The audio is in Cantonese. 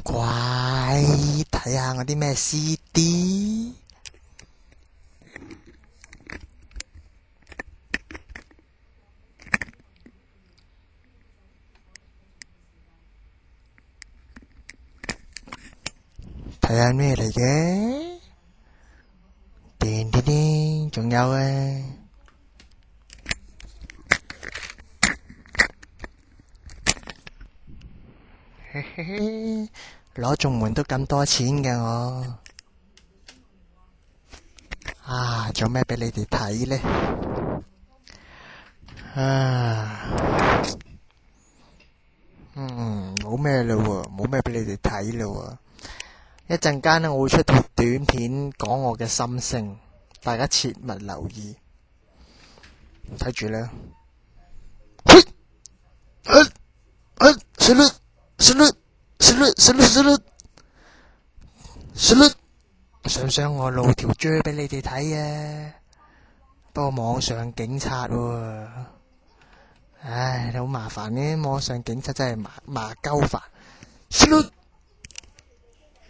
乖，睇下我啲咩 CD。睇下咩嚟嘅？叮叮叮，仲有啊！嘿嘿嘿，攞綜援都咁多錢嘅我，做咩俾你哋睇呢？冇咩嘞喎，冇咩俾你哋睇嘞喎。一陣間呢，我會出條短片講我嘅心聲，大家切勿留意，睇住啦。想我露條啫俾你哋睇啊！不過網上警察喎，好麻煩嘅，網上警察真係麻鳩煩。